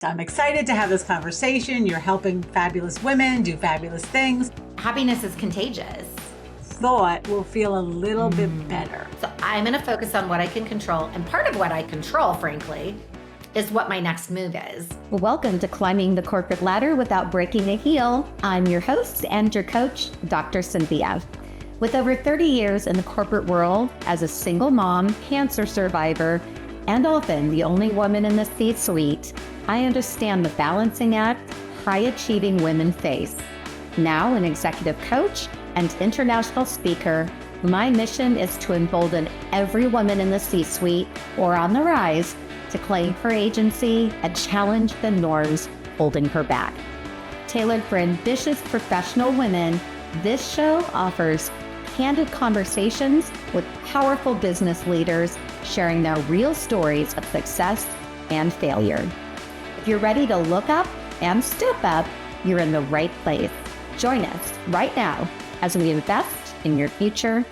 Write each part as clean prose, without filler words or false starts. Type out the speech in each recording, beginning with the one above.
I'm excited to have this conversation. You're helping fabulous women do fabulous things. Happiness is contagious. Thought will feel a little bit better. So I'm going to focus on what I can control. And part of what I control, frankly, is what my next move is. Welcome to Climbing the Corporate Ladder Without Breaking a Heel. I'm your host and your coach, Dr. Cynthia. With over 30 years in the corporate world as a single mom, cancer survivor, and often the only woman in the C-suite, I understand the balancing act high-achieving women face. Now an executive coach and international speaker, my mission is to embolden every woman in the C-suite or on the rise to claim her agency and challenge the norms holding her back. Tailored for ambitious professional women, this show offers candid conversations with powerful business leaders sharing their real stories of success and failure. If you're ready to look up and step up, you're in the right place. Join us right now as we invest in your future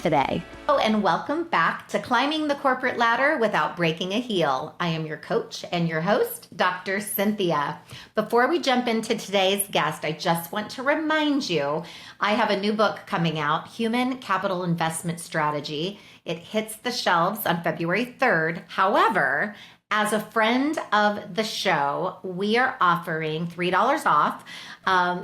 today. Oh, and welcome back to Climbing the Corporate Ladder Without Breaking a Heel. I am your coach and your host, Dr. Cynthia. Before we jump into today's guest, I just want to remind you, I have a new book coming out, Human Capital Investment Strategy. It hits the shelves on February 3rd. However, as a friend of the show, we are offering $3 off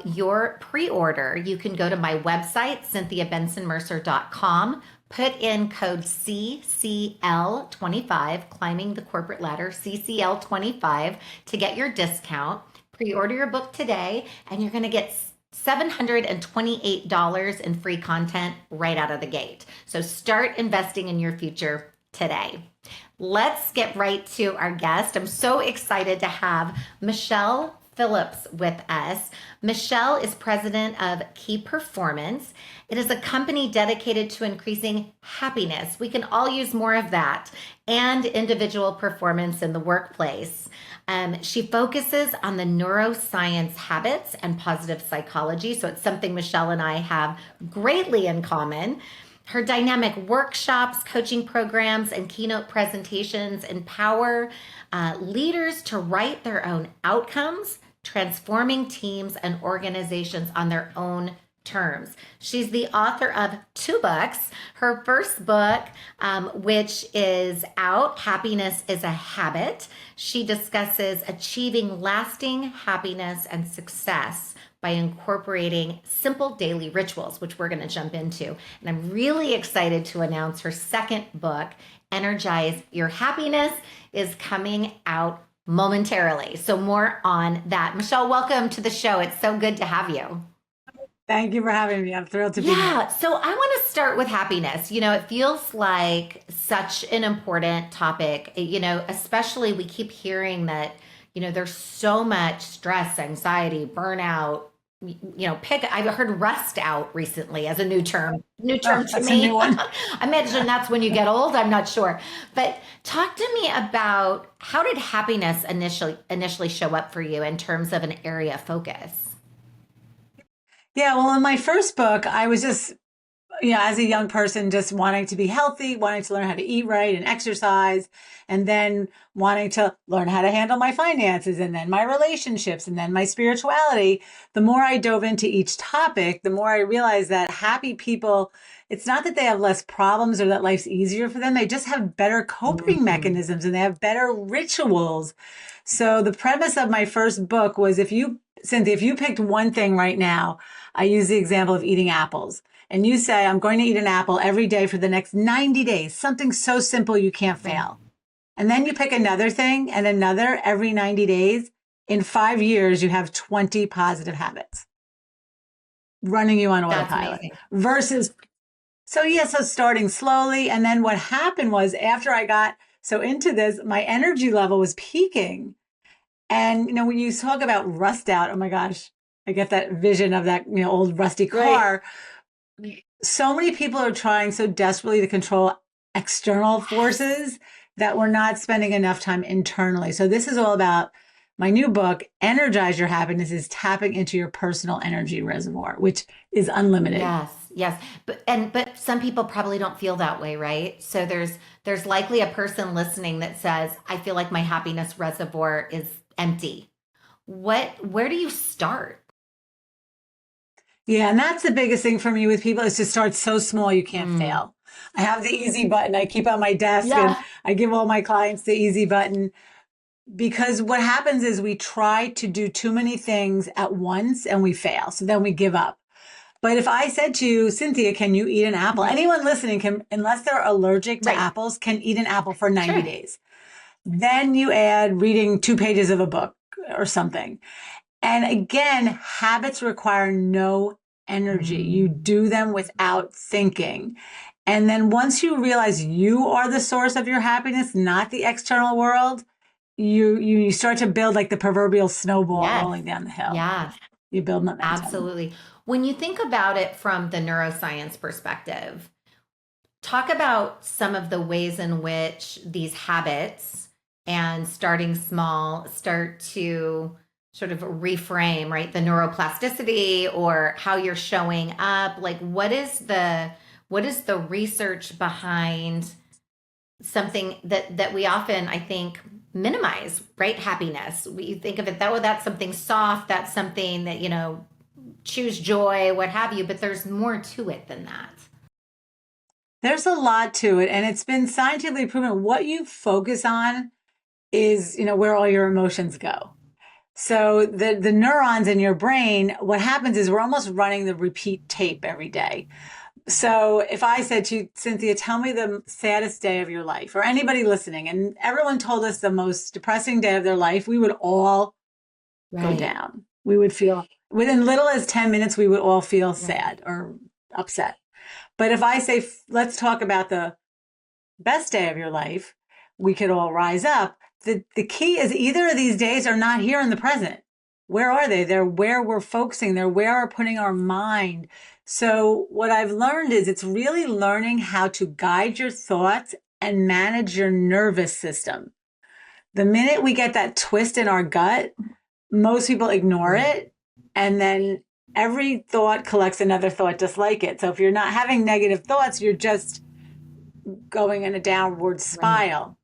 your pre-order. You can go to my website, cynthiabentzen-mercer.com, put in code CCL25, Climbing the Corporate Ladder, CCL25, to get your discount. Pre-order your book today, and you're going to get $728 in free content right out of the gate. So start investing in your future today. Let's get right to our guest. I'm so excited to have Michele Phillips with us. Michele is president of Key Performance. It is a company dedicated to increasing happiness. We can all use more of that, and individual performance in the workplace. She focuses on the neuroscience habits and positive psychology. So it's something Michele and I have greatly in common. Her dynamic workshops, coaching programs, and keynote presentations empower leaders to write their own outcomes, transforming teams and organizations on their own terms. She's the author of 2 books. Her first book, which is out, Happiness is a Habit. She discusses achieving lasting happiness and success by incorporating simple daily rituals, which we're going to jump into. And I'm really excited to announce her second book, Energize. Your Happiness is coming out momentarily. So more on that. Michele, welcome to the show. It's so good to have you. Thank you for having me. I'm thrilled to be here. So I want to start with happiness. You know, it feels like such an important topic, especially we keep hearing that, there's so much stress, anxiety, burnout, I've heard rust out recently as a new term to me. A new one. I imagine that's when you get old. I'm not sure. But talk to me about, how did happiness initially show up for you in terms of an area of focus? Yeah, well, in my first book, I was just, as a young person, just wanting to be healthy, wanting to learn how to eat right and exercise, and then wanting to learn how to handle my finances, and then my relationships, and then my spirituality. The more I dove into each topic, the more I realized that happy people, it's not that they have less problems or that life's easier for them. They just have better coping mechanisms, and they have better rituals. So the premise of my first book was, Cynthia, if you picked one thing right now, I use the example of eating apples. And you say, I'm going to eat an apple every day for the next 90 days, something so simple you can't fail. And then you pick another thing and another every 90 days. In 5 years, you have 20 positive habits running you on autopilot. So starting slowly. And then what happened was, after I got so into this, my energy level was peaking. And, when you talk about rust out, oh my gosh, I get that vision of that, old rusty car. Right. So many people are trying so desperately to control external forces that we're not spending enough time internally. So this is all about my new book, Energize Your Happiness, is tapping into your personal energy reservoir, which is unlimited. Yes. But some people probably don't feel that way, right? So there's likely a person listening that says, I feel like my happiness reservoir is empty. Where do you start? Yeah, and that's the biggest thing for me with people is to start so small you can't Mm. fail. I have the easy button I keep on my desk and Yeah. I give all my clients the easy button because what happens is we try to do too many things at once and we fail. So then we give up. But if I said to you, Cynthia, can you eat an apple? Anyone listening can, unless they're allergic to Right. apples, can eat an apple for 90 Sure. days. Then you add reading 2 pages of a book or something. And again, habits require no energy. You do them without thinking. And then once you realize you are the source of your happiness, not the external world, you start to build like the proverbial snowball Yes. rolling down the hill. Yeah. You build momentum. Absolutely. When you think about it from the neuroscience perspective, talk about some of the ways in which these habits and starting small start to sort of reframe, right? The neuroplasticity or how you're showing up. Like what is the research behind something that we often, I think, minimize, right? Happiness. We think of it that way, that's something soft, that's something that, choose joy, what have you, but there's more to it than that. There's a lot to it. And it's been scientifically proven what you focus on is, where all your emotions go. So the neurons in your brain, what happens is we're almost running the repeat tape every day. So if I said to you, Cynthia, tell me the saddest day of your life, or anybody listening, and everyone told us the most depressing day of their life, we would all go down. We would feel, within little as 10 minutes, we would all feel sad or upset. But if I say, let's talk about the best day of your life, we could all rise up. The key is either of these days are not here in the present. Where are they? They're where we're focusing. They're where we're putting our mind. So what I've learned is it's really learning how to guide your thoughts and manage your nervous system. The minute we get that twist in our gut, most people ignore it. And then every thought collects another thought just like it. So if you're not having negative thoughts, you're just going in a downward spiral.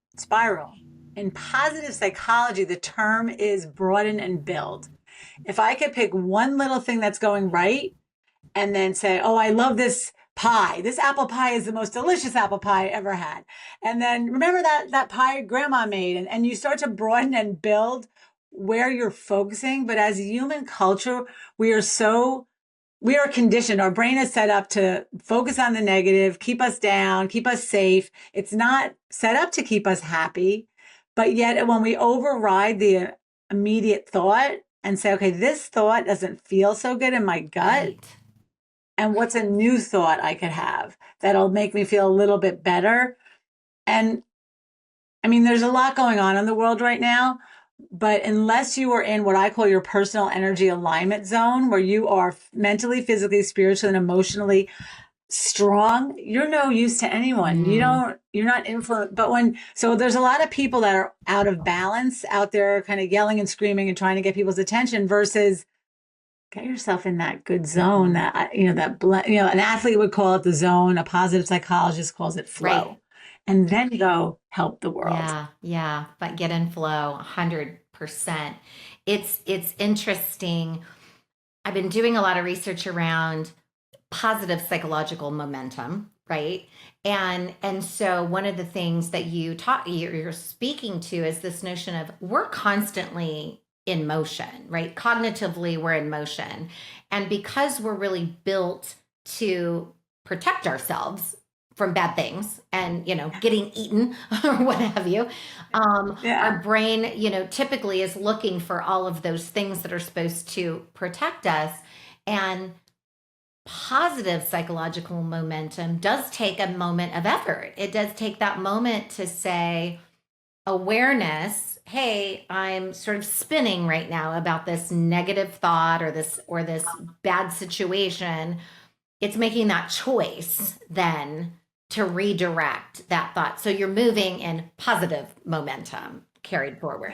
In positive psychology, the term is broaden and build. If I could pick one little thing that's going right and then say, oh, I love this pie. This apple pie is the most delicious apple pie I ever had. And then remember that pie grandma made. And you start to broaden and build where you're focusing. But as a human culture, we are conditioned. Our brain is set up to focus on the negative, keep us down, keep us safe. It's not set up to keep us happy. But yet when we override the immediate thought and say, okay, this thought doesn't feel so good in my gut. Right. And what's a new thought I could have that'll make me feel a little bit better? And I mean, there's a lot going on in the world right now, but unless you are in what I call your personal energy alignment zone, where you are mentally, physically, spiritually, and emotionally strong, you're no use to anyone. You're not influenced. So there's a lot of people that are out of balance out there kind of yelling and screaming and trying to get people's attention versus get yourself in that good zone that, an athlete would call it the zone. A positive psychologist calls it flow. Right. And then go help the world. Yeah. But get in flow 100%. It's interesting. I've been doing a lot of research around positive psychological momentum, right? And so one of the things that you're speaking to is this notion of we're constantly in motion, right? Cognitively, we're in motion. And because we're really built to protect ourselves from bad things and, getting eaten or what have you, our brain, typically is looking for all of those things that are supposed to protect us. And positive psychological momentum does take a moment of effort. It does take that moment to say, awareness, hey, I'm sort of spinning right now about this negative thought or this bad situation. It's making that choice then to redirect that thought. So you're moving in positive momentum carried forward.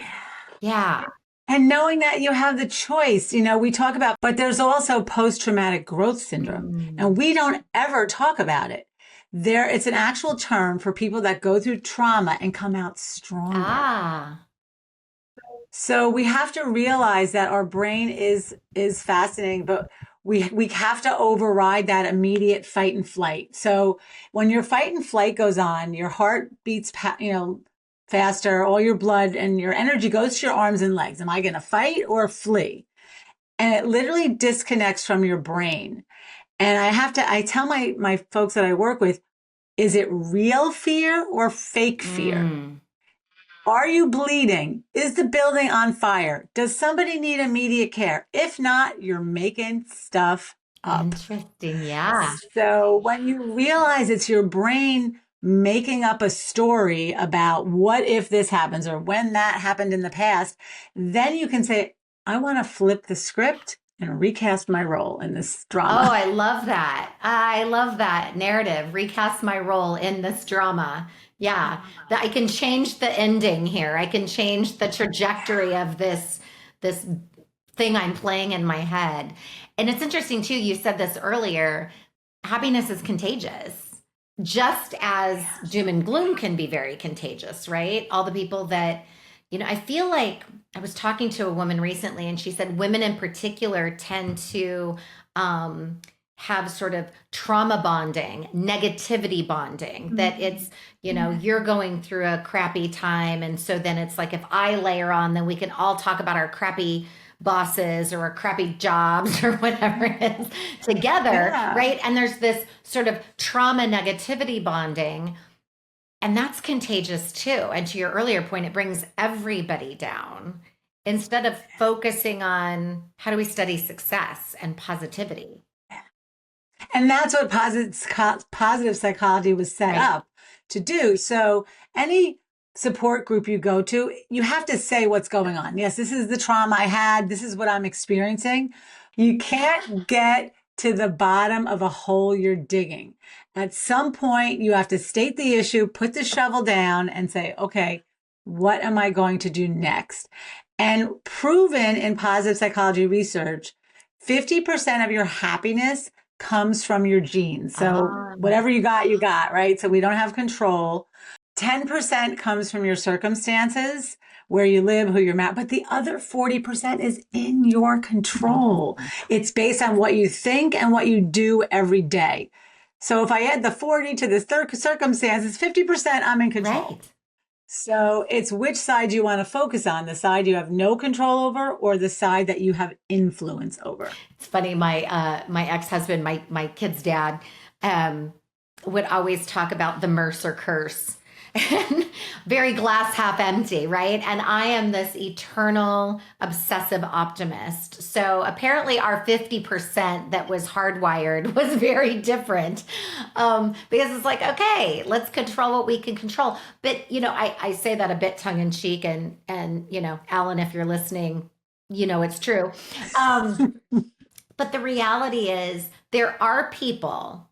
Yeah. And knowing that you have the choice, we talk about, but there's also post-traumatic growth syndrome. And we don't ever talk about it. It's an actual term for people that go through trauma and come out stronger. So we have to realize that our brain is fascinating, but we have to override that immediate fight and flight. So when your fight and flight goes on, your heart beats, faster, all your blood and your energy goes to your arms and legs. Am I going to fight or flee? And it literally disconnects from your brain. And I tell my folks that I work with, is it real fear or fake fear? Mm. Are you bleeding? Is the building on fire? Does somebody need immediate care? If not, you're making stuff up. Interesting. Yeah. So when you realize it's your brain making up a story about what if this happens or when that happened in the past, then you can say, I want to flip the script and recast my role in this drama. Oh, I love that. I love that narrative. Recast my role in this drama. Yeah, that I can change the ending here. I can change the trajectory of this thing I'm playing in my head. And it's interesting too, you said this earlier, happiness is contagious. Just as doom and gloom can be very contagious, right? All the people that, I feel like I was talking to a woman recently and she said women in particular tend to have sort of trauma bonding, negativity bonding, that it's, you're going through a crappy time. And so then it's like, if I layer on, then we can all talk about our crappy bosses or our crappy jobs or whatever it is together, Yeah. right? And there's this sort of trauma negativity bonding. And that's contagious too. And to your earlier point, it brings everybody down instead of focusing on how do we study success and positivity. And that's what positive psychology was set Right. up to do. So any support group you go to, you have to say what's going on. Yes, this is the trauma I had. This is what I'm experiencing. You can't get to the bottom of a hole you're digging. At some point, you have to state the issue, put the shovel down and say, okay, what am I going to do next? And proven in positive psychology research, 50% of your happiness comes from your genes. So whatever you got, right? So we don't have control. 10% comes from your circumstances, where you live, who you're met, but the other 40% is in your control. It's based on what you think and what you do every day. So if I add the 40 to the circumstances, 50% I'm in control. Right. So it's which side you want to focus on, the side you have no control over or the side that you have influence over. It's funny, my ex-husband, my kid's dad, would always talk about the Mercer curse. And very glass half empty, right? And I am this eternal obsessive optimist. So apparently our 50% that was hardwired was very different, because it's like, okay, let's control what we can control. But, I say that a bit tongue in cheek and, Alan, if you're listening, it's true. But the reality is there are people.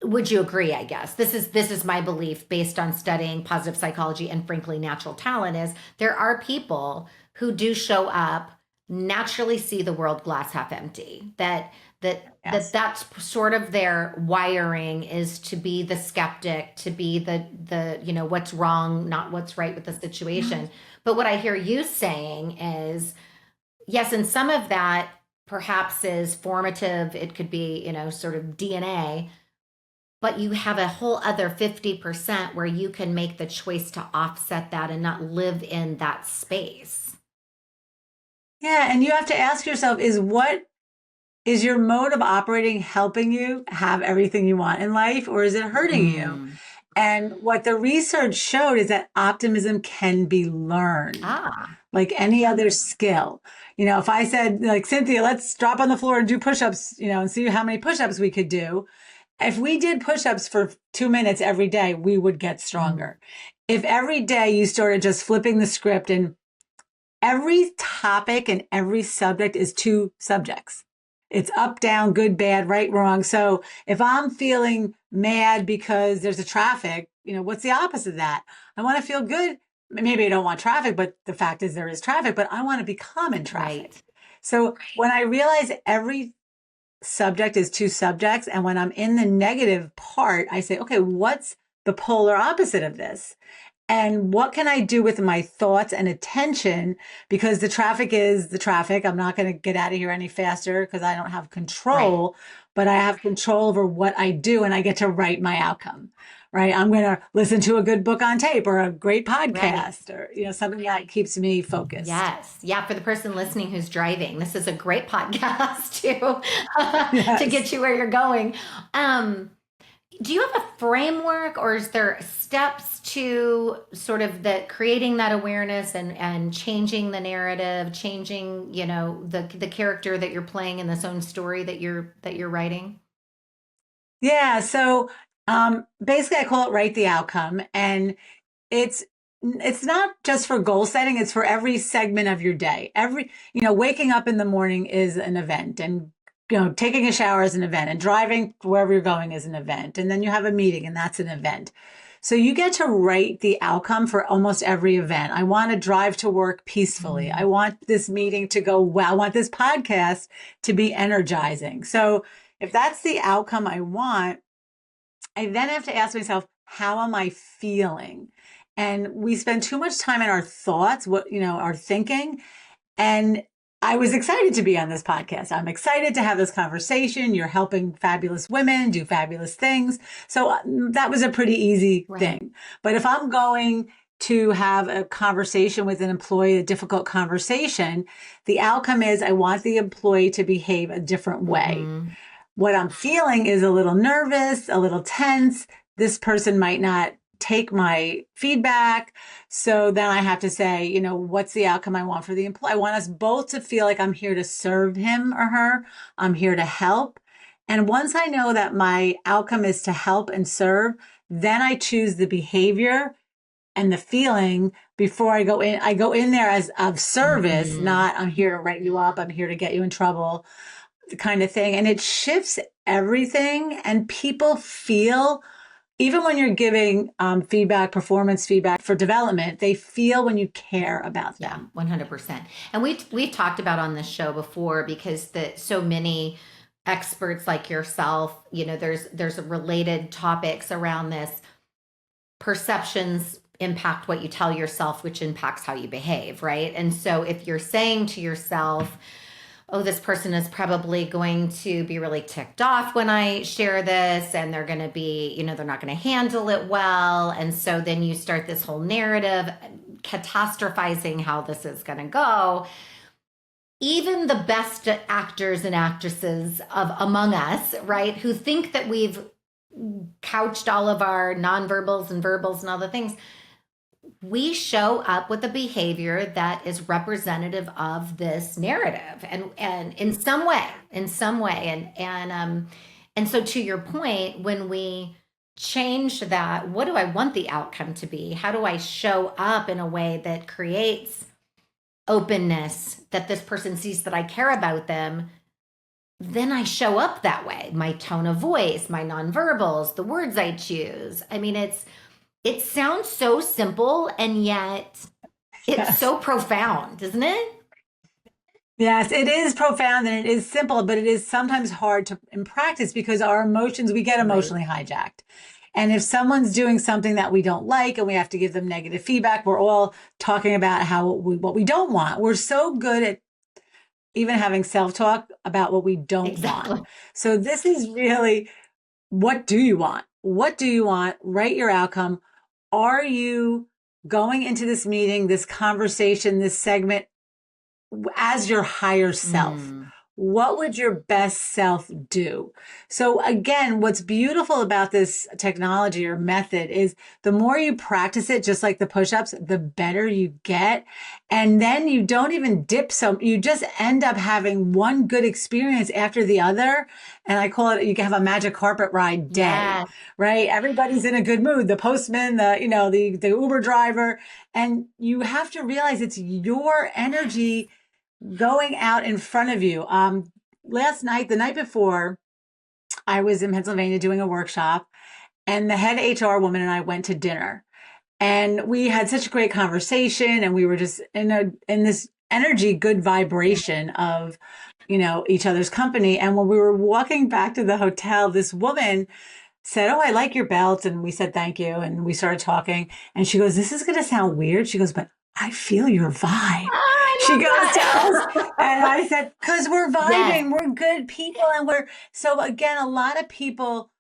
Would you agree? I guess this is my belief based on studying positive psychology and frankly natural talent is there are people who do show up, naturally see the world glass half empty, Yes. that's sort of their wiring is to be the skeptic, to be the what's wrong, not what's right with the situation. But what I hear you saying is yes, and some of that perhaps is formative. It could be, sort of DNA. But you have a whole other 50% where you can make the choice to offset that and not live in that space. Yeah. And you have to ask yourself, is your mode of operating helping you have everything you want in life, or is it hurting you? And what the research showed is that optimism can be learned like any other skill. If I said, like, Cynthia, let's drop on the floor and do push-ups, and see how many push-ups we could do. If we did push-ups for 2 minutes every day, we would get stronger. If every day you started just flipping the script and every topic and every subject is 2 subjects. It's up, down, good, bad, right, wrong. So if I'm feeling mad because there's a traffic, what's the opposite of that? I want to feel good. Maybe I don't want traffic, but the fact is there is traffic, but I want to become in traffic. Right. So when I realize every subject is 2 subjects, and when I'm in the negative part, I say, okay, what's the polar opposite of this? And what can I do with my thoughts and attention? Because the traffic is the traffic. I'm not going to get out of here any faster because I don't have Right. control, but I have control over what I do and I get to write my outcome, right? I'm going to listen to a good book on tape or a great Right. podcast or, something that keeps me focused. Yes. Yeah. For the person listening who's driving, this is a great podcast to Yes. get you where you're going. Do you have a framework or is there steps to sort of creating that awareness and changing the narrative, changing, the character that you're playing in this own story that you're writing? Yeah. So basically, I call it write the outcome. And it's it's not just for goal setting, it's for every segment of your day. Waking up in the morning is an event, and taking a shower is an event, and driving wherever you're going is an event, and then you have a meeting and that's an event. So you get to write the outcome for almost every event. I want to drive to work peacefully. I want this meeting to go well. I want this podcast to be energizing. So if that's the outcome I want, I then have to ask myself, how am I feeling? And we spend too much time in our thoughts, our thinking. And I was excited to be on this podcast. I'm excited to have this conversation. You're helping fabulous women do fabulous things. So that was a pretty easy thing. But if I'm going to have a conversation with an employee, a difficult conversation, the outcome is I want the employee to behave a different way. Mm-hmm. What I'm feeling is a little nervous, a little tense. This person might not take my feedback. So then I have to say, what's the outcome I want for the employee? I want us both to feel like I'm here to serve him or her. I'm here to help. And once I know that my outcome is to help and serve, then I choose the behavior and the feeling before I go in. I go in there as of service, not I'm here to write you up. I'm here to get you in trouble, the kind of thing. And it shifts everything. And people feel, even when you're giving feedback, performance feedback for development, they feel when you care about them. Yeah, 100%. And we've talked about on this show before, because so many experts like yourself, there's related topics around this. Perceptions impact what you tell yourself, which impacts how you behave, right? And so if you're saying to yourself, oh, this person is probably going to be really ticked off when I share this, and they're going to be, they're not going to handle it well. And so then you start this whole narrative, catastrophizing how this is going to go. Even the best actors and actresses among us, right, who think that we've couched all of our nonverbals and verbals and all the things, we show up with a behavior that is representative of this narrative and in some way. And so to your point, when we change that, what do I want the outcome to be? How do I show up in a way that creates openness, that this person sees that I care about them? Then I show up that way. My tone of voice, my nonverbals, the words I choose. I mean, it sounds so simple, and yet it's so profound, isn't it? Yes, it is profound and it is simple, but it is sometimes hard in practice because our emotions, we get emotionally hijacked. And if someone's doing something that we don't like and we have to give them negative feedback, we're all talking about what we don't want. We're so good at even having self-talk about what we don't want. So this is really, what do you want? What do you want? Write your outcome. Are you going into this meeting, this conversation, this segment as your higher self? What would your best self do? So again, what's beautiful about this technology or method is the more you practice it, just like the push-ups, the better you get. And then you don't even dip. So you just end up having one good experience after the other. And I call it, you can have a magic carpet ride day, right? Everybody's in a good mood. The postman, the Uber driver, and you have to realize it's your energy going out in front of you. The night before, I was in Pennsylvania doing a workshop, and the head HR woman and I went to dinner, and we had such a great conversation, and we were just in this energy, good vibration of, each other's company. And when we were walking back to the hotel, this woman said, "Oh, I like your belt." And we said, "Thank you." And we started talking. And she goes, "This is going to sound weird." She goes, "But I feel your vibe." Oh, She I goes to us. love And that. I said, "Because we're Yes, vibing. We're good people." And so again, a lot of people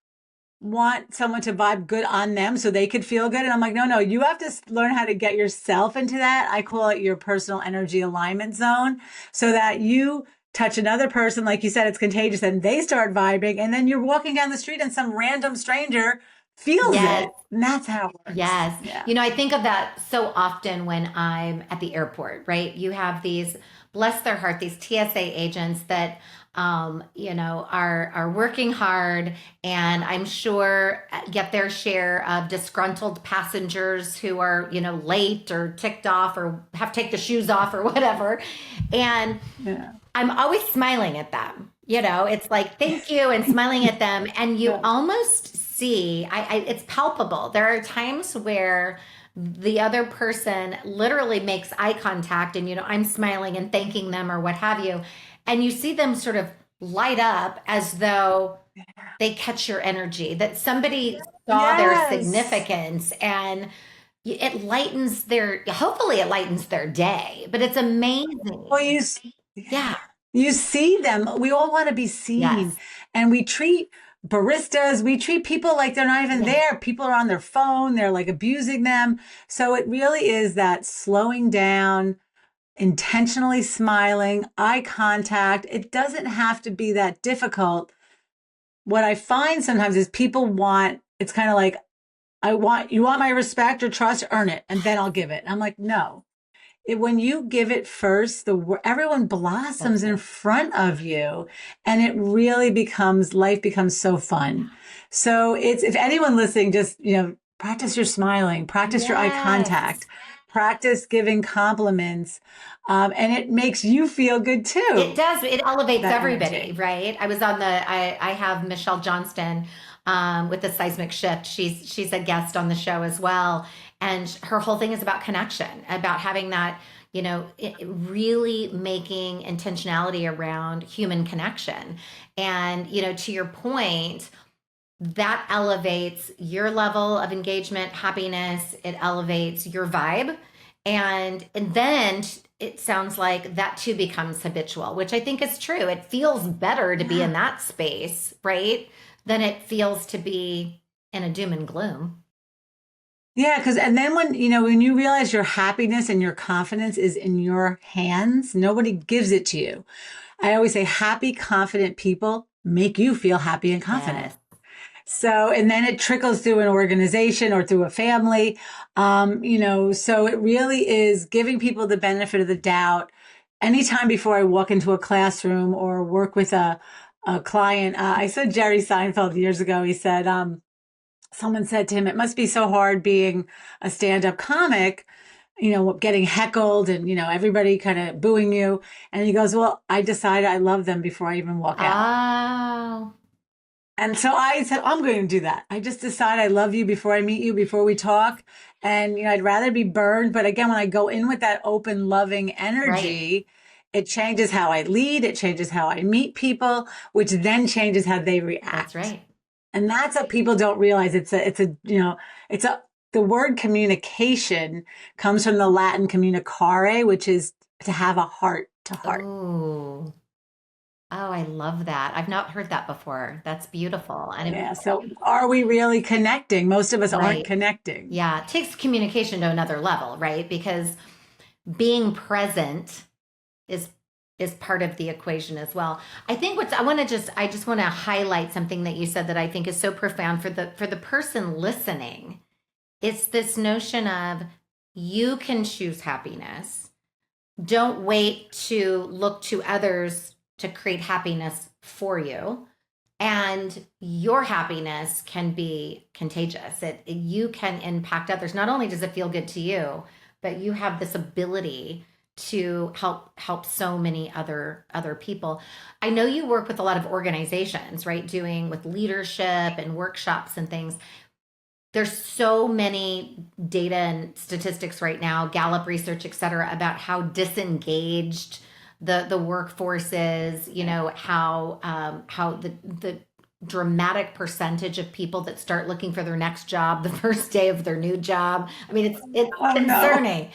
want someone to vibe good on them so they could feel good. And I'm like, no, no, you have to learn how to get yourself into that. I call it your personal energy alignment zone so that you touch another person. Like you said, it's contagious and they start vibing. And then you're walking down the street and some random stranger feels yes. it. And that's how it works. Yes. Yeah. You know, I think of that so often when I'm at the airport, right? You have these, bless their heart, these TSA agents that, are working hard and I'm sure get their share of disgruntled passengers who are, late or ticked off or have to take the shoes off or whatever. And Yeah. I'm always smiling at them. It's like, thank you, and smiling at them. And you Yeah. almost see, it's palpable. There are times where the other person literally makes eye contact and, I'm smiling and thanking them or what have you. And you see them sort of light up as though they catch your energy, that somebody saw their Yes. significance and hopefully it lightens their day, but it's amazing. Well, Yeah. you see them. We all want to be Yes. seen. And we treat baristas, we treat people like they're not even Yes. there. People are on their phone, they're like abusing them. So it really is that slowing down, intentionally smiling, eye contact. It doesn't have to be that difficult. What I find sometimes is people it's kind of like, you want my respect or trust, earn it, and then I'll give it. And I'm like, no. When you give it first, everyone That's blossoms in right. front of you, and it really life becomes so fun. So if anyone listening, just practice your smiling, practice your eye Yes. contact, practice giving compliments, and it makes you feel good It too. does. It elevates That everybody, energy. right? I have Michele Johnston with the seismic shift. She's a guest on the show as well. And her whole thing is about connection, about having that, really making intentionality around human connection. And, to your point, that elevates your level of engagement, happiness, it elevates your vibe. And then it sounds like that too becomes habitual, which I think is true. It feels better to be in Yeah. that space, right? Than it feels to be in a doom and gloom. Yeah, and then when you realize your happiness and your confidence is in your hands, nobody gives it to you. I always say happy, confident people make you feel happy and confident. Yes. So, and then it trickles through an organization or through a family. So it really is giving people the benefit of the doubt. Anytime before I walk into a classroom or work with a client, I said Jerry Seinfeld years ago, he said, someone said to him, "It must be so hard being a stand-up comic, getting heckled and, everybody kind of booing you." And he goes, "Well, I decided I love them before I even walk out." Oh, And so I said, "I'm going to do that. I just decide I love you before I meet you, before we talk. And, I'd rather be burned." But again, when I go in with that open, loving right. energy, it changes how I lead. It changes how I meet people, which then changes how they That's react. right. And that's what people don't realize. The word communication comes from the Latin communicare, which is to have a heart to heart. Oh, oh, I love that. I've not heard that before. That's beautiful. Yeah. So are we really connecting? Most of us aren't Right. connecting. Yeah, it takes communication to another level, right? Because being present is part of the equation as well. I think I just want to highlight something that you said that I think is so profound for the person listening. It's this notion of you can choose happiness. Don't wait to look to others to create happiness for you. And your happiness can be contagious. You can impact others. Not only does it feel good to you, but you have this ability to help so many other people. I know you work with a lot of organizations, right? Doing with leadership and workshops and things. There's so many data and statistics right now, Gallup research, et cetera, about how disengaged the workforce is. How the dramatic percentage of people that start looking for their next job the first day of their new job. I mean, it's Oh no. concerning.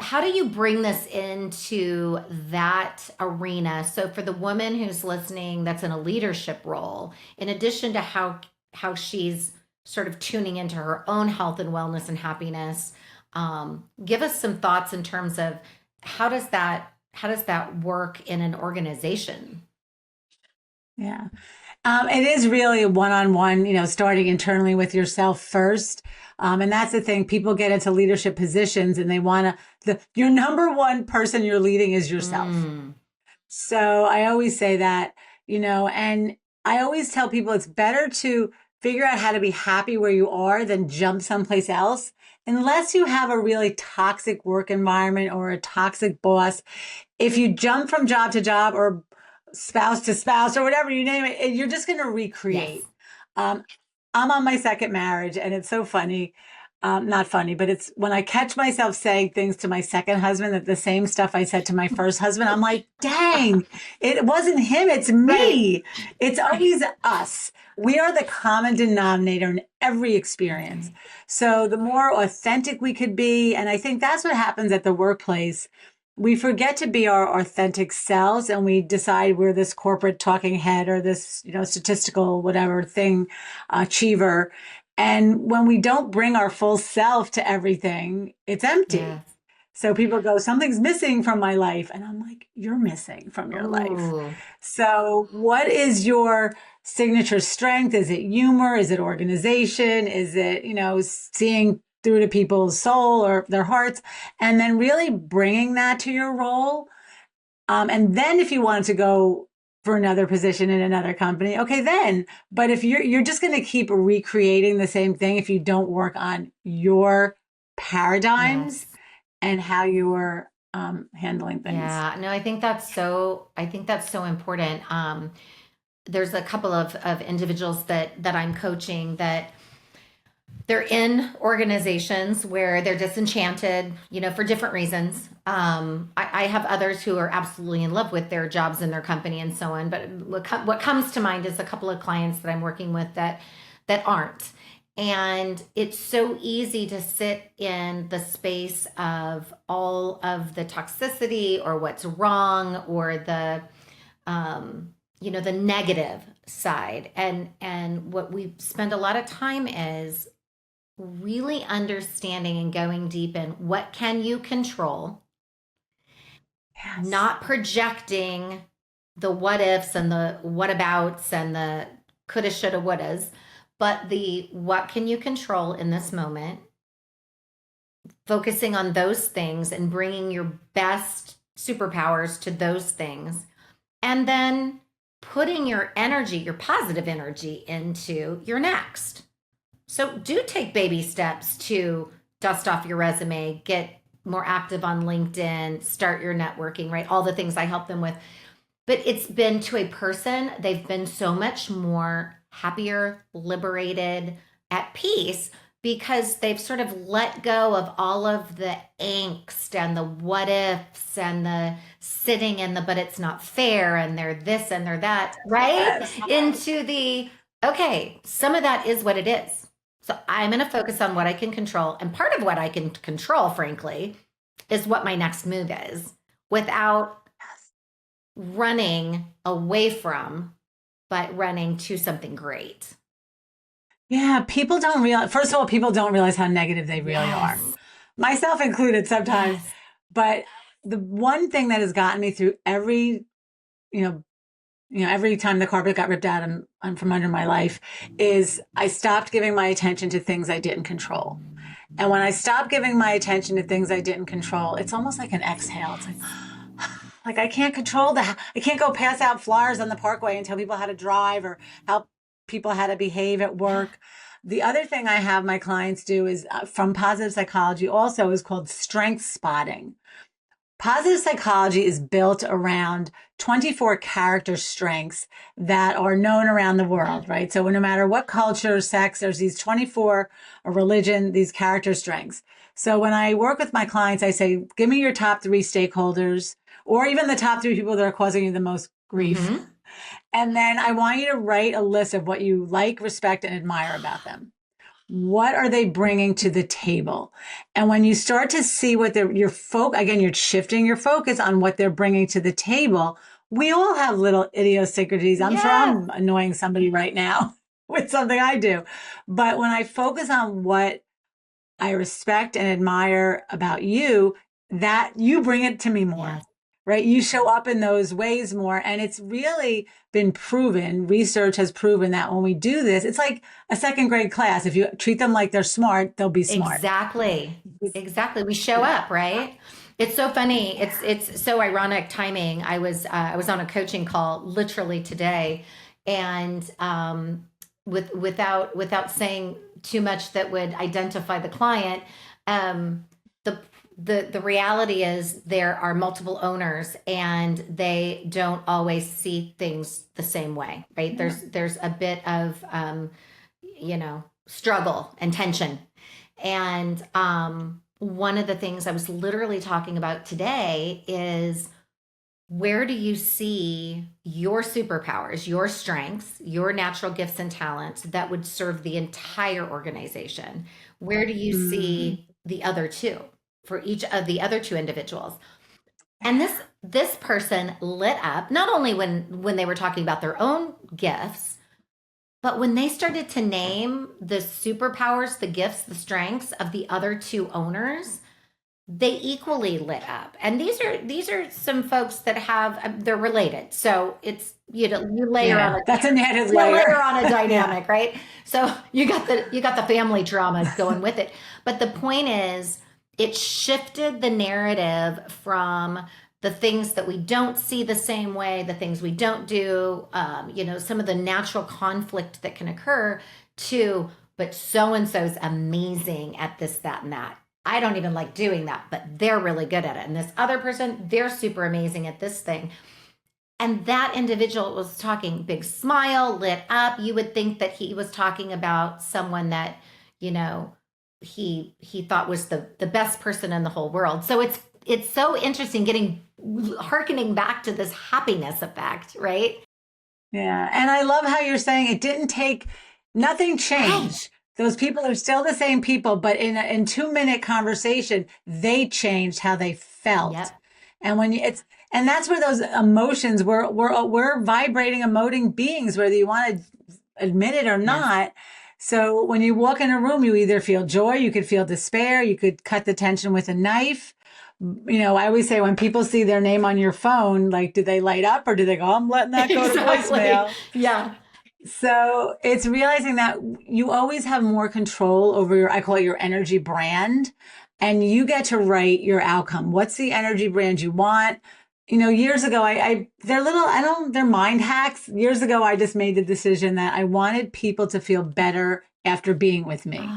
How do you bring this into that arena? So for the woman who's listening that's in a leadership role, in addition to how she's sort of tuning into her own health and wellness and happiness, give us some thoughts in terms of how does that work in an organization? Yeah. It is really a one-on-one, starting internally with yourself first. And that's the thing. People get into leadership positions and they want to, your number one person you're leading is yourself. Mm, So I always say that, and I always tell people it's better to figure out how to be happy where you are than jump someplace else. Unless you have a really toxic work environment or a toxic boss, if you jump from job to job or spouse to spouse or whatever you name it, you're just going to yes. recreate. Um, I'm on my second marriage, and it's so funny. Not funny, but it's when I catch myself saying things to my second husband that the same stuff I said to my first husband, I'm like, dang, it wasn't him, it's Right. me. It's always us. We are the common denominator in every experience. Right. So the more authentic we could be, and I think that's what happens at the workplace. We forget to be our authentic selves and we decide we're this corporate talking head or this, statistical whatever thing, achiever. And when we don't bring our full self to everything, it's empty. Yes. So people go, something's missing from my life. And I'm like, you're missing from your life. Ooh. So what is your signature strength? Is it humor? Is it organization? Is it, seeing through to people's soul or their hearts? And then really bringing that to your role. And then if you wanted to go for another position in another company, okay, then. But if you're just going to keep recreating the same thing if you don't work on your paradigms Yes. and how you're handling things. Yeah. No, I think that's so important. There's a couple of individuals that I'm coaching that they're in organizations where they're disenchanted, for different reasons. I have others who are absolutely in love with their jobs and their company and so on. But what comes to mind is a couple of clients that I'm working with that aren't. And it's so easy to sit in the space of all of the toxicity or what's wrong or the negative side. And what we spend a lot of time is really understanding and going deep in what can you control, Yes. not projecting the what ifs and the what abouts and the coulda, shoulda, wouldas, but the what can you control in this moment, focusing on those things and bringing your best superpowers to those things, and then putting your energy, your positive energy into your next. So do take baby steps to dust off your resume, get more active on LinkedIn, start your networking, right? All the things I help them with. But it's been to a person, they've been so much more happier, liberated, at peace because they've sort of let go of all of the angst and the what ifs and the sitting in the but it's not fair and they're this and they're that, right? Yes. Into the okay, some of that is what it is. So I'm going to focus on what I can control. And part of what I can control, frankly, is what my next move is without running away from, but running to something great. Yeah, people don't realize, first of all, people don't realize how negative they really are. Yes. Myself included sometimes. Yes. But the one thing that has gotten me through you know, every time the carpet got ripped out from under my life is I stopped giving my attention to things I didn't control. And when I stopped giving my attention to things I didn't control, it's almost like an exhale. It's like I can't control I can't go pass out flyers on the parkway and tell people how to drive or help people how to behave at work. The other thing I have my clients do is from positive psychology also is called strength spotting. Positive psychology is built around 24 character strengths that are known around the world, right? So no matter what culture, sex, there's these 24, a religion, these character strengths. So when I work with my clients, I say, give me your top 3 stakeholders, or even the top 3 people that are causing you the most grief. Mm-hmm. And then I want you to write a list of what you like, respect, and admire about them. What are they bringing to the table? And when you start to see what again, you're shifting your focus on what they're bringing to the table. We all have little idiosyncrasies. I'm sure Yes. I'm annoying somebody right now with something I do. But when I focus on what I respect and admire about you, that you bring it to me more. Yes. Right? You show up in those ways more. And it's really been proven, research has proven that when we do this, it's like a second grade class. If you treat them like they're smart, they'll be smart. Exactly. Exactly. We show Yeah. up, right? It's so funny. It's so ironic timing. I was on a coaching call literally today, and without saying too much that would identify the client, the the reality is there are multiple owners and they don't always see things the same way, right? There's a bit of struggle and tension. And one of the things I was literally talking about today is, where do you see your superpowers, your strengths, your natural gifts and talents that would serve the entire organization? Where do you see the other two for each of the other two individuals? And this person lit up not only when they were talking about their own gifts, but when they started to name the superpowers, the gifts, the strengths of the other two owners, they equally lit up. And these are some folks that have, they're related. So it's, you layer on that's an added you layer. layer on a dynamic, right? So you got the family drama going with it. But the point is, it shifted the narrative from the things that we don't see the same way, the things we don't do, some of the natural conflict that can occur, to, but so-and-so's amazing at this, that, and that. I don't even like doing that, but they're really good at it. And this other person, they're super amazing at this thing. And that individual was talking, big smile, lit up. You would think that he was talking about someone that, he thought was the best person in the whole world. So it's so interesting hearkening back to this happiness effect, right? Yeah. And I love how you're saying it didn't take, nothing changed. Those people are still the same people, but in 2-minute conversation, they changed how they felt. Yep. And and that's where those emotions, we're vibrating, emoting beings, whether you want to admit it or not. So when you walk in a room, you either feel joy, you could feel despair, you could cut the tension with a knife. I always say, when people see their name on your phone, like, do they light up or do they go, I'm letting that go to voicemail? Yeah. So it's realizing that you always have more control over I call it your energy brand, and you get to write your outcome. What's the energy brand you want? Years ago, they're mind hacks. Years ago, I just made the decision that I wanted people to feel better after being with me.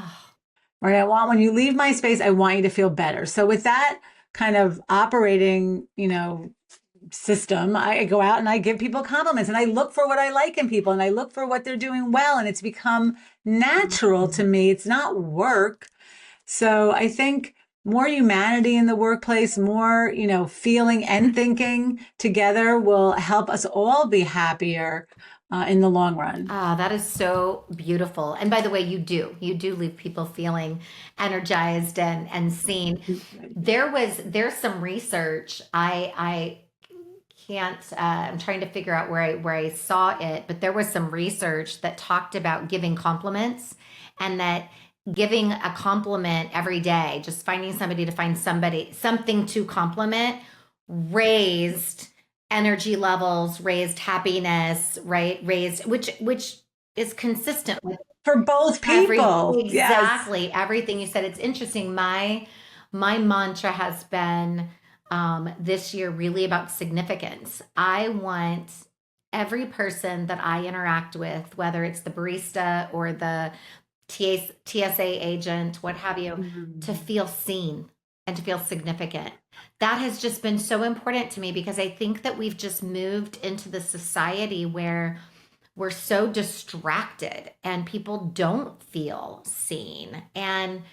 Right? When you leave my space, I want you to feel better. So with that kind of operating, system, I go out and I give people compliments and I look for what I like in people and I look for what they're doing well. And it's become natural to me. It's not work. So I think more humanity in the workplace, more, feeling and thinking together will help us all be happier in the long run. That is so beautiful. And by the way, you do leave people feeling energized and seen. There's some research. I can't, I'm trying to figure out where I saw it, but there was some research that talked about giving compliments, and that giving a compliment every day, just finding somebody to find something to compliment, raised energy levels, raised happiness, right? Which is consistent with for both people. Exactly. Everything you said. It's interesting. My mantra has been, this year, really about significance. I want every person that I interact with, whether it's the barista or the TSA agent, what have you, to feel seen and to feel significant. That has just been so important to me, because I think that we've just moved into the society where we're so distracted and people don't feel seen. And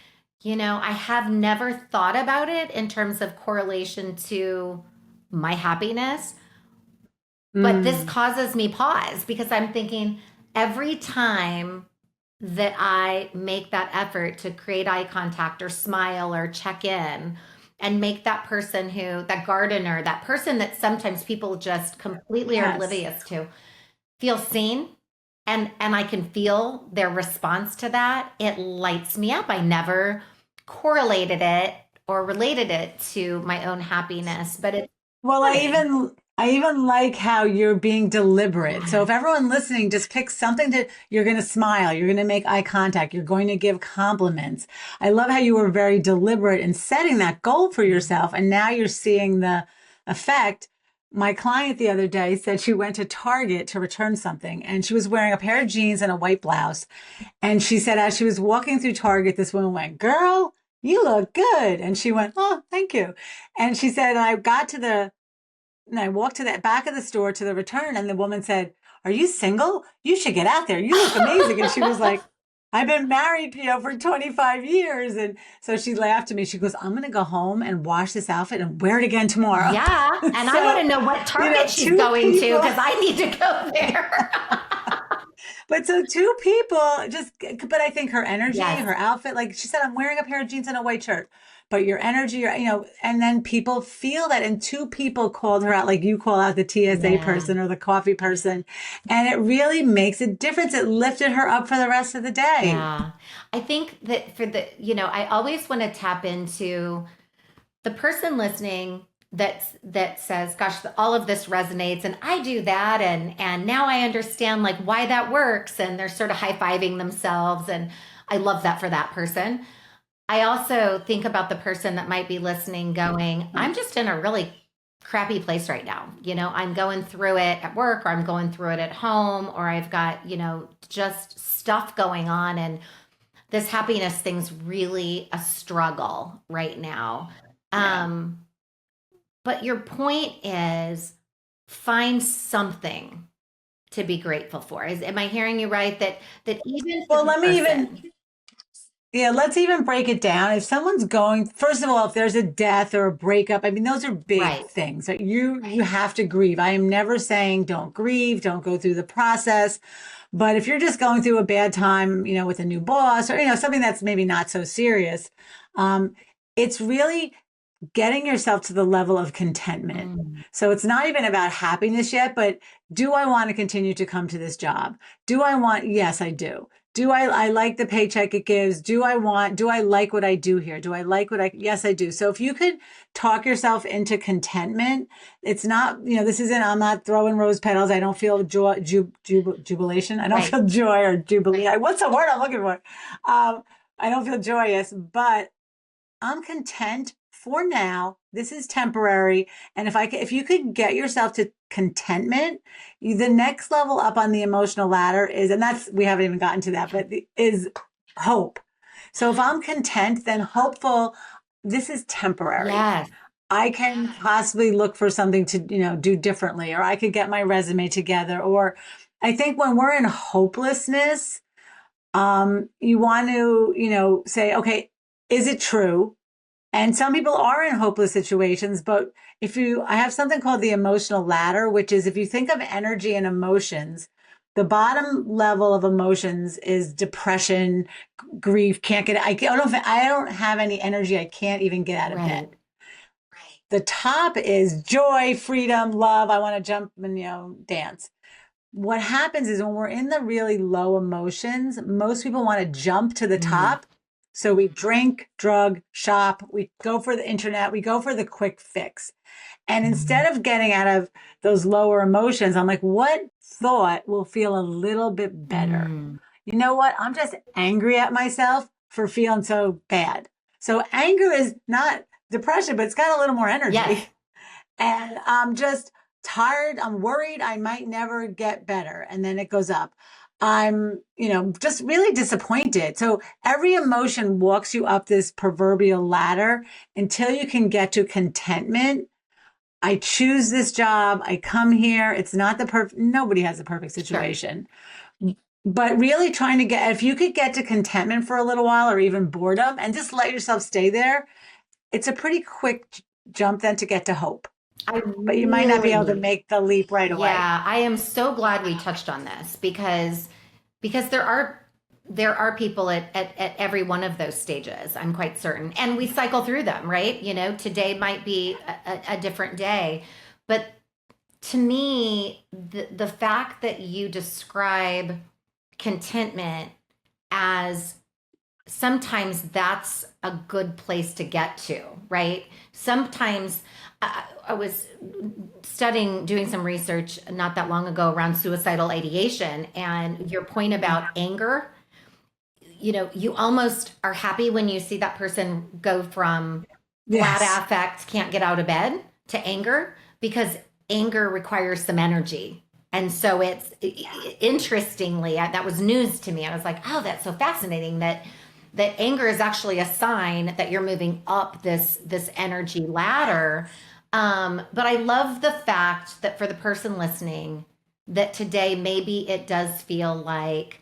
I have never thought about it in terms of correlation to my happiness. But this causes me pause because I'm thinking every time that I make that effort to create eye contact or smile or check in and make that person that gardener, that person that sometimes people just completely are Yes. oblivious to, feel seen, and I can feel their response to that, it lights me up. I never correlated it or related it to my own happiness, but it's Well, funny. I even like how you're being deliberate. So if everyone listening just picks something you're going to smile, you're going to make eye contact, you're going to give compliments. I love how you were very deliberate in setting that goal for yourself. And now you're seeing the effect. My client the other day said she went to Target to return something and she was wearing a pair of jeans and a white blouse. And she said, as she was walking through Target, this woman went, "Girl, you look good." And she went, "Oh, thank you." And she said, and I walked to the back of the store to the return, and the woman said, "Are you single? You should get out there. You look amazing." And she was like, "I've been married, for 25 years." And so she laughed at me. She goes, "I'm going to go home and wash this outfit and wear it again tomorrow." Yeah. And I want So, to know what Target she's two going to people, because I need to go there. but so two people but I think her energy, Yes. her outfit, like she said, "I'm wearing a pair of jeans and a white shirt." But your energy, and then people feel that. And two people called her out, like you call out the TSA Yeah. person or the coffee person. And it really makes a difference. It lifted her up for the rest of the day. Yeah. I think that I always want to tap into the person listening that says, "Gosh, all of this resonates and I do that and now I understand like why that works," and they're sort of high-fiving themselves, and I love that for that person. I also think about the person that might be listening going, "I'm just in a really crappy place right now. I'm going through it at work, or I'm going through it at home, or I've got, just stuff going on. And this happiness thing's really a struggle right now." Yeah. But your point is find something to be grateful for. Am I hearing you right? That even for Well, the let me person, even Yeah, let's even break it down. If someone's going, first of all, if there's a death or a breakup, I mean, those are big right? things. Right? You have to grieve. I am never saying don't grieve, don't go through the process. But if you're just going through a bad time, with a new boss or something that's maybe not so serious, um, it's really getting yourself to the level of contentment. Mm, So it's not even about happiness yet, but do I want to continue to come to this job? Do I want, yes, I do. Do I like the paycheck it gives? Do I like what I do here? Do I like yes, I do. So if you could talk yourself into contentment, it's not, I'm not throwing rose petals. I don't feel joy, jubilation. I don't right. feel joy or jubilee. What's the word I'm looking for? I don't feel joyous, but I'm content for now. This is temporary. And if you could get yourself to contentment, the next level up on the emotional ladder is, and we haven't even gotten to that, but is hope. So if I'm content, then hopeful, this is temporary. Yes. I can possibly look for something to, do differently, or I could get my resume together. Or I think when we're in hopelessness, you want to, say, okay, is it true? And some people are in hopeless situations, but I have something called the emotional ladder, which is if you think of energy and emotions, the bottom level of emotions is depression, grief, I don't have any energy. I can't even get out of Right. bed. The top is joy, freedom, love. I want to jump and, dance. What happens is when we're in the really low emotions, most people want to jump to the Mm, top. So we drink, drug, shop, we go for the internet, we go for the quick fix. And instead of getting out of those lower emotions, I'm like, what thought will feel a little bit better? mm. You know what? I'm just angry at myself for feeling so bad. So anger is not depression, but it's got a little more Yes. energy. And I'm just tired. I'm worried I might never get better. And then it goes up. I'm, just really disappointed. So every emotion walks you up this proverbial ladder until you can get to contentment. I choose this job. I come here. It's not nobody has a perfect Sure. situation. But really trying to if you could get to contentment for a little while or even boredom and just let yourself stay there, it's a pretty quick jump then to get to hope. I but you might not be able to really, make the leap right away. yeah, I am so glad we touched on this because there are people at every one of those stages, I'm quite certain. And we cycle through them, right? Today might be a different day. But to me, the fact that you describe contentment as sometimes that's a good place to get to, right? Sometimes I was doing some research not that long ago around suicidal ideation, and your point about anger, you almost are happy when you see that person go from flat Yes. affect, can't get out of bed, to anger, because anger requires some energy. And so it's interestingly, that was news to me. I was like, oh, that's so fascinating that anger is actually a sign that you're moving up this energy ladder. But I love the fact that for the person listening, that today maybe it does feel like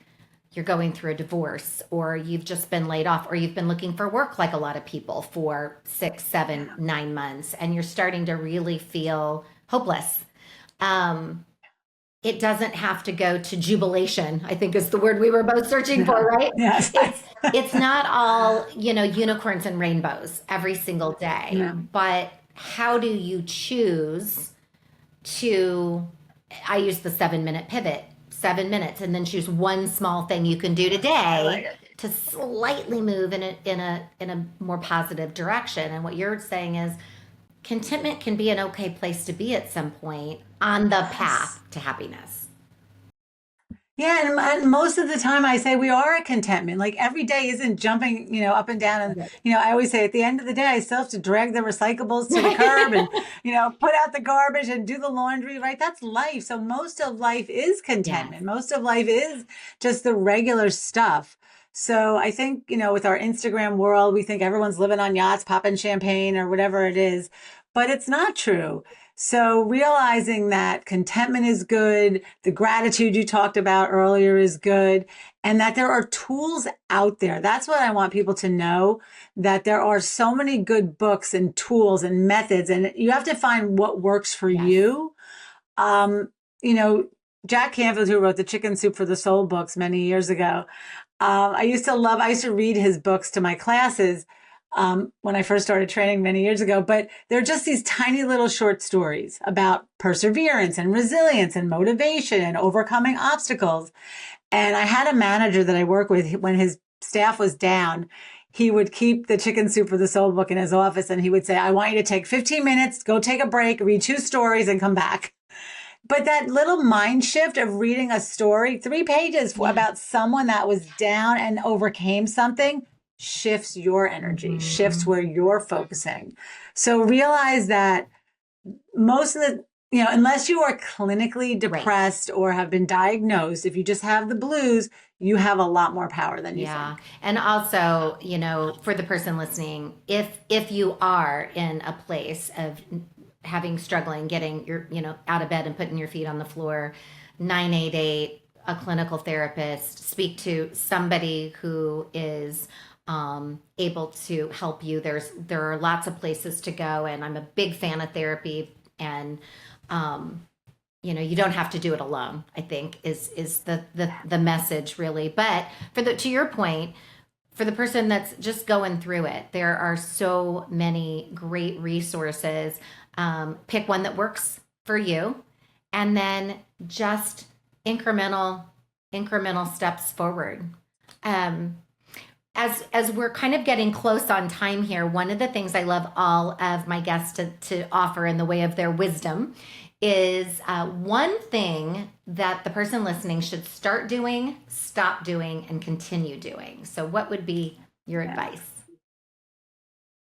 you're going through a divorce, or you've just been laid off, or you've been looking for work like a lot of people for 6, 7, 9 months, and you're starting to really feel hopeless. Um, it doesn't have to go to jubilation, I think is the word we were both searching for, No. right? Yes. It's not all, unicorns and rainbows every single day, No. but how do you choose to, I use the 7-minute pivot, 7 minutes, and then choose one small thing you can do today to slightly move in a more positive direction. And what you're saying is contentment can be an okay place to be at some point on the Yes. path to happiness. Yeah, and most of the time I say we are at contentment. Like every day isn't jumping, up and down. And, I always say at the end of the day, I still have to drag the recyclables to the curb and, put out the garbage and do the laundry, right? That's life. So most of life is Yes. contentment. Most of life is just the regular stuff. So I think, with our Instagram world, we think everyone's living on yachts, popping champagne or whatever it is, but it's not true. So realizing that contentment is good, the gratitude you talked about earlier is good, and that there are tools out there. That's what I want people to know, that there are so many good books and tools and methods, and you have to find what works for Yes. you. Um, you know, Jack Canfield, who wrote the Chicken Soup for the Soul books many years ago, I used to read his books to my classes when I first started training many years ago. But they're just these tiny little short stories about perseverance and resilience and motivation and overcoming obstacles. And I had a manager that I work with when his staff was down. He would keep the Chicken Soup for the Soul book in his office, and he would say, I want you to take 15 minutes, go take a break, read 2 stories, and come back. But that little mind shift of reading a story, 3 pages Yeah. about someone that was down and overcame something, shifts your energy, shifts where you're focusing. So realize that most of the, unless you are clinically depressed or have been diagnosed, if you just have the blues, you have a lot more power than you Yeah. think. And also, for the person listening, if you are in a place of struggling getting your, out of bed and putting your feet on the floor, 988, a clinical therapist, speak to somebody who is able to help you. There are lots of places to go, and I'm a big fan of therapy. And you don't have to do it alone, I think is the message, really. But to your point, for the person that's just going through it, there are so many great resources. Pick one that works for you, and then just incremental steps forward. As we're kind of getting close on time here, one of the things I love all of my guests to offer in the way of their wisdom is one thing that the person listening should start doing, stop doing, and continue doing. So what would be your advice?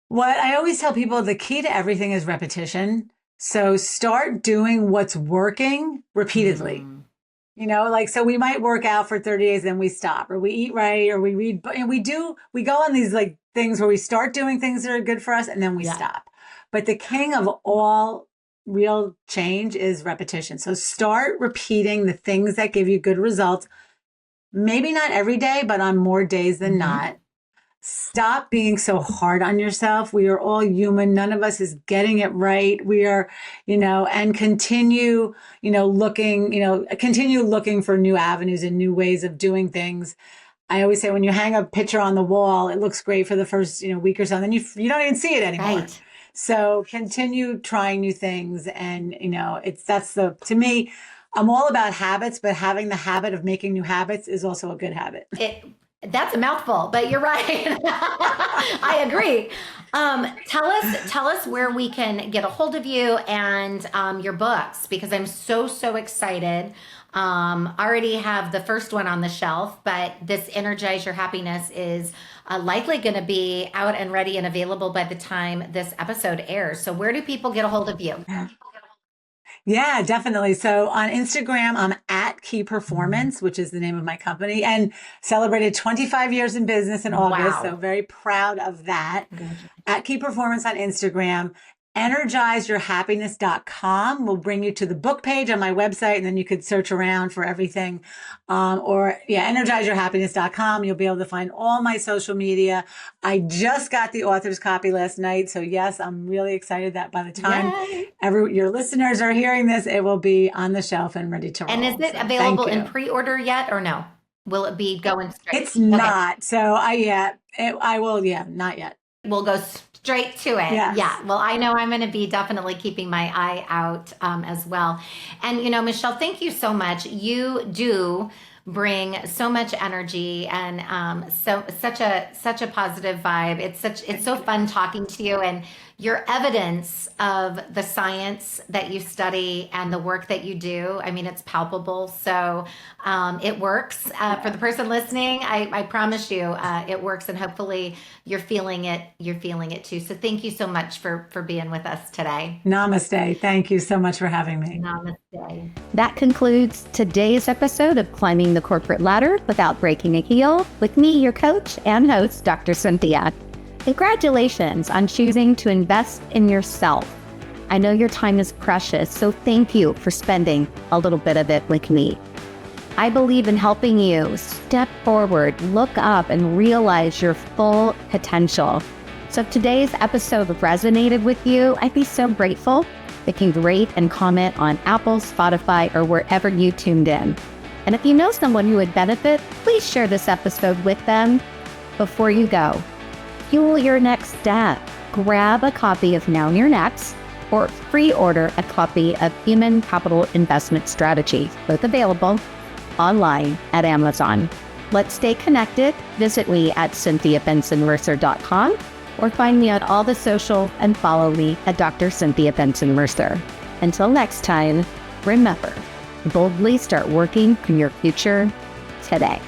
What I always tell people, the key to everything is repetition. So start doing what's working repeatedly. So we might work out for 30 days, then we stop, or we eat right, or we read, and we go on these like things where we start doing things that are good for us and then we stop. But the king of all real change is repetition. So start repeating the things that give you good results. Maybe not every day, but on more days than not. Stop being so hard on yourself. We are all human. None of us is getting it right. We are, and continue, continue looking for new avenues and new ways of doing things. I always say when you hang a picture on the wall, it looks great for the first, week or so, and then you don't even see it anymore. Right. So continue trying new things. And, to me, I'm all about habits, but having the habit of making new habits is also a good habit. That's a mouthful, but you're right. I agree. Tell us where we can get a hold of you and your books, because I'm so excited. Already have the first one on the shelf, but this Energize Your Happiness is likely going to be out and ready and available by the time this episode airs. So where do people get a hold of you? Yeah, definitely. So on Instagram, I'm at Key Performance, which is the name of my company, and celebrated 25 years in business in August. Wow. So very proud of that. At Key Performance on Instagram. Energizeyourhappiness.com will bring you to the book page on my website, and then you could search around for everything. Energizeyourhappiness.com. You'll be able to find all my social media. I just got the author's copy last night. So yes, I'm really excited that by the time your listeners are hearing this, it will be on the shelf and ready to roll. And is it available in pre-order yet or no? Will it be going straight? It's not. So I will, not yet. We'll go straight to it. Yes. Yeah. Well, I know I'm going to be definitely keeping my eye out as well. And, Michele, thank you so much. You do bring so much energy and such a positive vibe. It's so fun talking to you, and your evidence of the science that you study and the work that you do. I mean, it's palpable. So it works. For the person listening, I promise you it works, and hopefully you're feeling it. You're feeling it too. So thank you so much for being with us today. Namaste. Thank you so much for having me. Namaste. That concludes today's episode of Climbing the Corporate Ladder Without Breaking a Heel with me, your coach and host, Dr. Cynthia. Congratulations on choosing to invest in yourself. I know your time is precious, so thank you for spending a little bit of it with me. I believe in helping you step forward, look up, and realize your full potential. So if today's episode resonated with you, I'd be so grateful if you can rate and comment on Apple, Spotify, or wherever you tuned in. And if you know someone who would benefit, please share this episode with them. Before you go, fuel your next step. Grab a copy of Now You're Next, or pre-order a copy of Human Capital Investment Strategy, both available online at Amazon. Let's stay connected. Visit me at CynthiaBentzen-Mercer.com or find me on all the social and follow me at Dr. Cynthia Bentzen-Mercer. Until next time, remember, boldly start working on your future today.